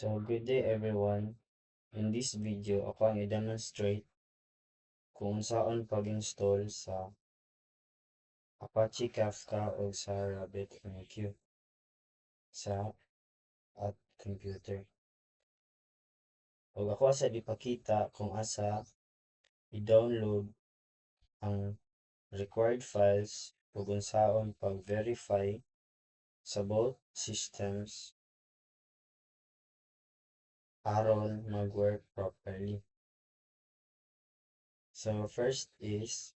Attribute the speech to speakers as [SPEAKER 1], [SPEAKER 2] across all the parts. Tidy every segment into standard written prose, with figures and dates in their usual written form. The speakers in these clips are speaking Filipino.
[SPEAKER 1] So, good day everyone. In this video, ako ang i-demonstrate kung saan pag-install sa Apache Kafka o sa RabbitMQ sa at computer. O ako asa ipakita kung asa i-download ang required files ug unsaon pag-verify sa both systems aron mag-work properly. So, first is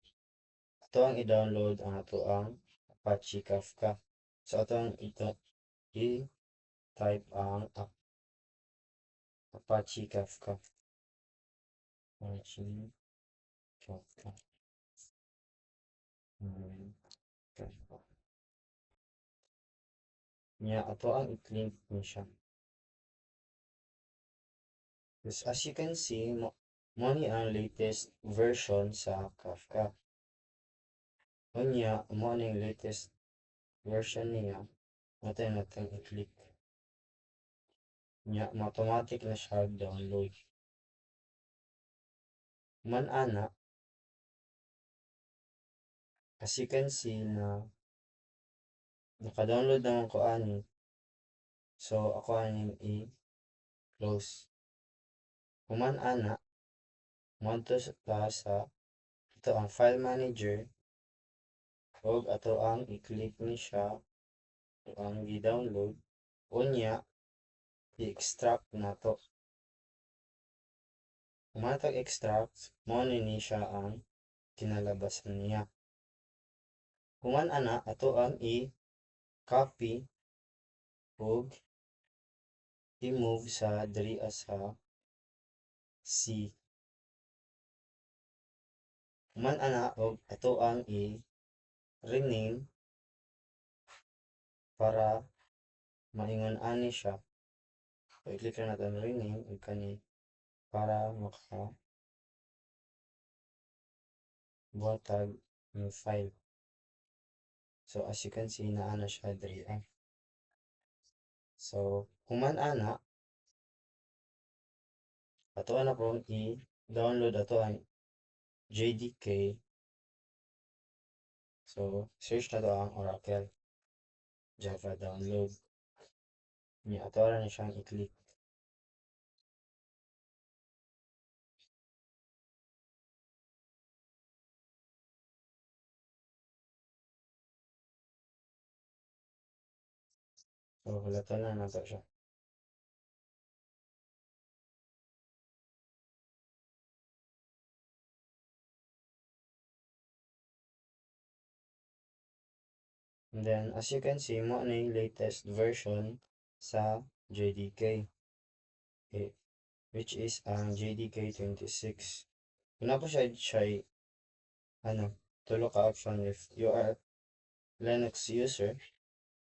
[SPEAKER 1] ito ang i-download ang ato ang Apache Kafka. So, ito ang i-type ang Apache Kafka. Apache Kafka. Kafka. Nya, ito ang i-link niya siya. As you can see, mo ni ang latest version sa Kafka. Unya, mo ni ang latest version niya. Natin natin i-click. Nya, automatic na siya download. Man ana, as you can see na naka-download naman ko ani. So, ako aning i-close. Human ana, monto sa ito ang file manager og ato ang i-click ni siya ang i-download unya i-extract nato. Human tag extract mo ni siya ang kinalabasan niya. Human ana ato ang i-copy og i-move sa diri sa C. Human ana og ato ang i-rename para maingon ani siya. So, i-click na natin rename ug kani para buhatag new file. So, as you can see, naana siya diri. So, human ana, ato na pong i-download ato ang JDK. So, search na to ang Oracle Java download. Ato na siyang i-click. So, hulatan na nato siya. And then, as you can see, mo na yung latest version sa JDK. Okay, which is ang JDK 26. Kung na po siya tulo ka option. If you are Linux user,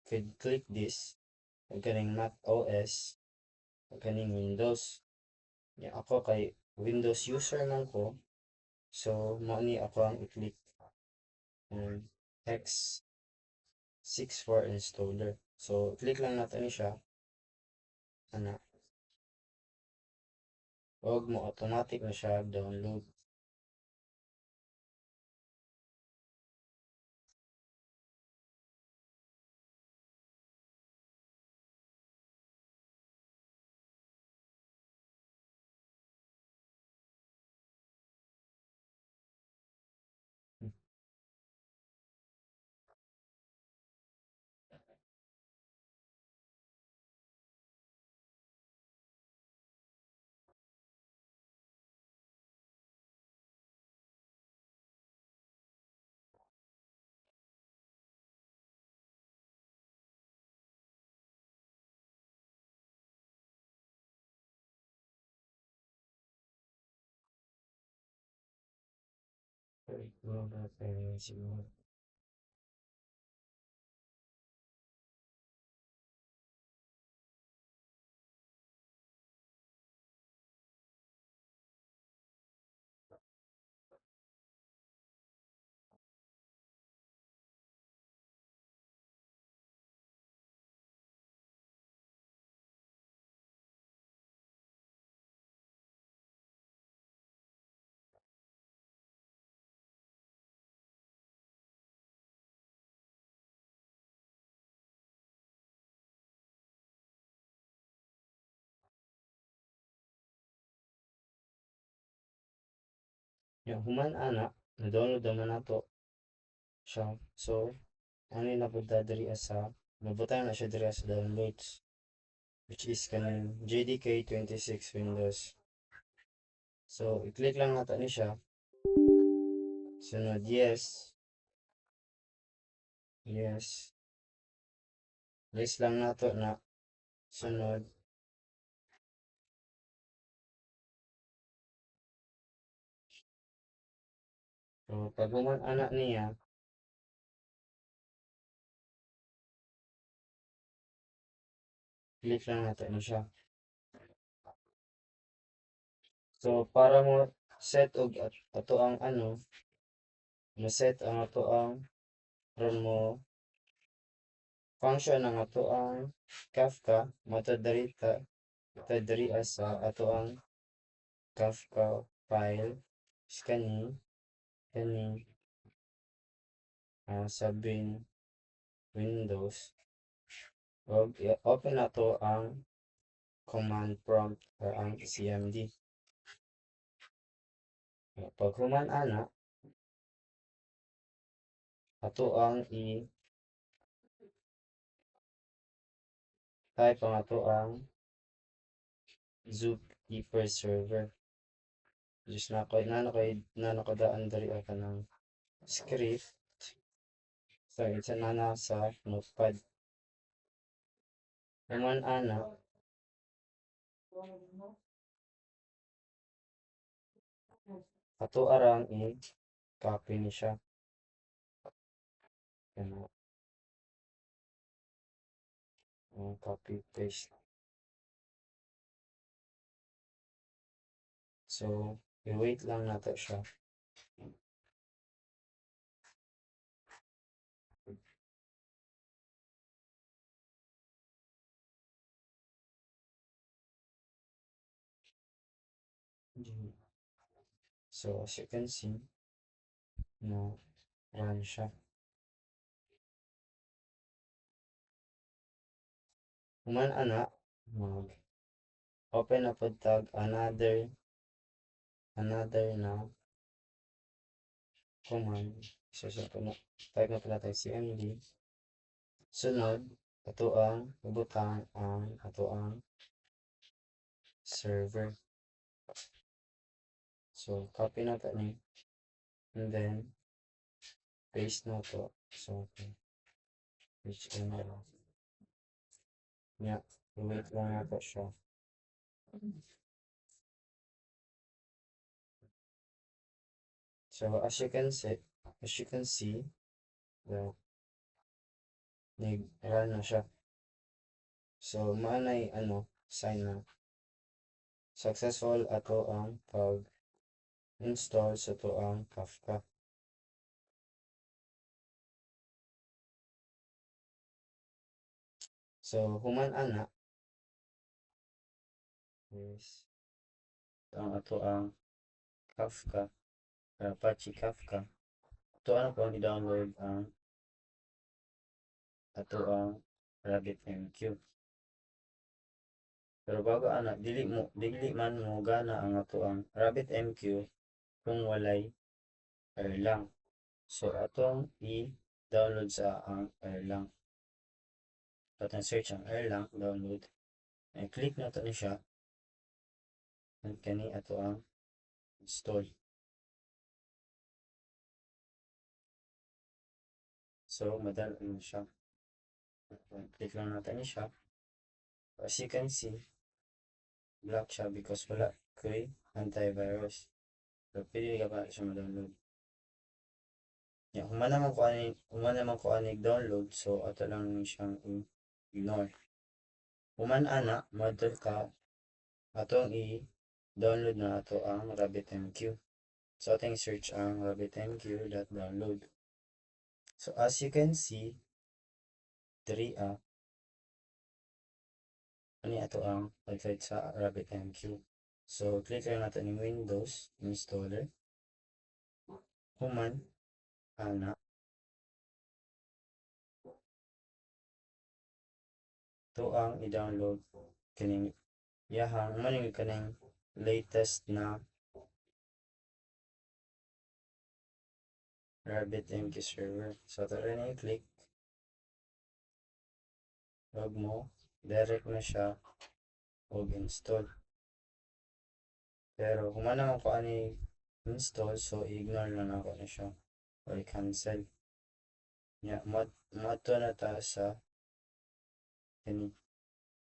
[SPEAKER 1] could click this. Ganing Mac OS, ganing Windows. Ako kay Windows user man ko. So, mo ni ako ang i-click X64 installer. So, click lang natin ni siya. Huwag mo automatic na siya download. Siguro. Nya human ana na-download naman nato siya. So ano yung napunta diri sa nabutang na siya diri sa downloads, which is kaning JDK 26 Windows. So i-click lang nato ni siya, sunod yes, list lang nato na sunod. So pag human ana niya, click lang nato ni siya. So para mo set og ato ang ano, mo set ang ato ang ron mo function ang ato ang Kafka matadrita tadri sa ato ang Kafka file is kani sabing Windows, og i-open nato ang command prompt or ang CMD. Pag human ana ato ang i-type ang ato ang Zookeeper server. Just nakadaan diri ka ng script. So it's nana sa notepad. Human ana ato arang i-copy ni siya. Ano, copy paste. So i-wait lang nato siya. So as you can see, na run siya. Human ana mag open na pod tag another na command. So na type na pala tayo CMD. Sunod ato ang ibutang ang ato ang server. So copy na to ni and then paste na to. So HTML. Yeah, wait lang nato siya. So as you can see, the nag-run na siya. So maanay ano, sign na successful ato ang pag-install sa to ang Kafka. So human ana is ang ato ang Kafka, Apache Kafka. Ito ano po ang i-download ang ato ang RabbitMQ. Pero bago ana dili man mo gana ang ato ang RabbitMQ kung walay Erlang. So atong i-download sa ang Erlang. Atong search ang Erlang download. Ay click na to ni siya. And kani ato ang install. So madali na siya. Click lang natin ni siya. As you can see, block siya because wala ko'y antivirus. So pwede ka pa siya ma-download. Yeah, human naman ko ani download, so ato lang siyang ignore. Human ana model ka atong i-download na ato ang RabbitMQ. So ating search ang rabbitmq.download. So as you can see, diri ani ato ang website sa RabbitMQ. So click lang natin yung Windows installer. Human ana to ang i-download kining yahang maning kaning latest na RabbitMQ server. So, ito rin i-click. Log mo. Direct na siya. Og install. Pero, kung ano naman ko ano install, so, ignore na ako na siya. Or cancel. Yeah, mato na ta sa kani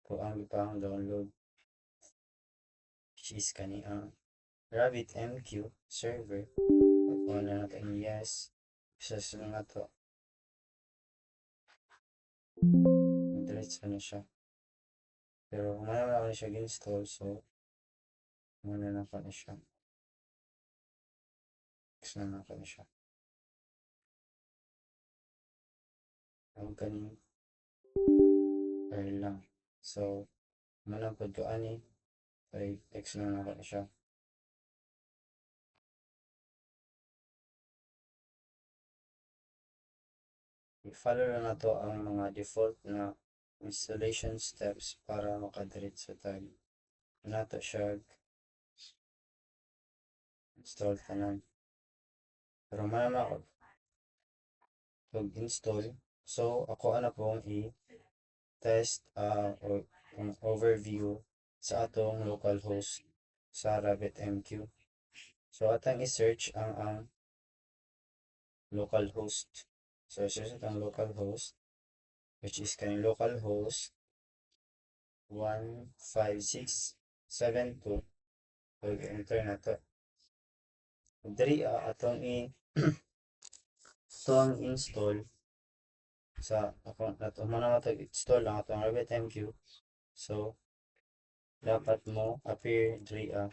[SPEAKER 1] ko ang ipang download. Which is kani ang RabbitMQ server. Kung ano natin yes. Isa sa nga to. Diretso na siya. Pero umano na ako na siya install, so umano na ako na siya. Next na ako na siya. Ang kanin file lang. So, umano po ko ani ay X na ako na siya. I-follow na to ang mga default na installation steps para makadiretso tayo. Nato siya install tanan. Pero manama ako pag-install. So, ako ana pong i-test or overview sa atong localhost sa RabbitMQ. So, atang i-search ang localhost. So, search ang localhost, which is kaning localhost 15672. Pag-enter na to. Diri atong itong install sa akong nato muna nga install lang atong RabbitMQ. So, dapat mo appear diri ang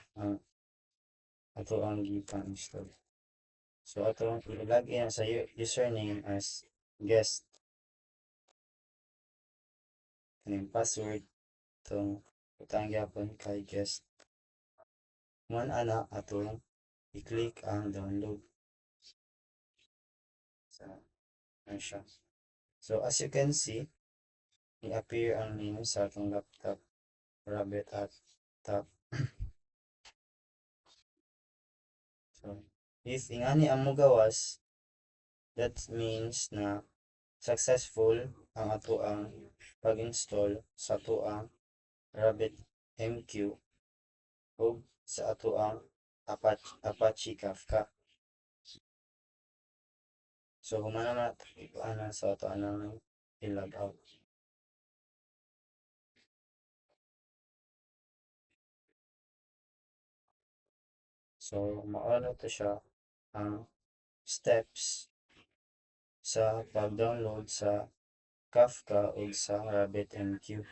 [SPEAKER 1] ato ang gipang install. So, atong i-login sa username as guest. Kaning password itong utang gyapon kay guest. Man ana atong i-click ang download. So, ano siya. So, as you can see, i-appear ang name sa atong laptop. Rabbit at top. So, if ingani ang mugawas, that means na successful ang ato ang pag-install sa ato ang RabbitMQ o sa ato ang Apache Kafka. So, humana na ana sa ato anang i-log out. So, maano to siya ang steps sa pag-download sa Kafka o sa RabbitMQ.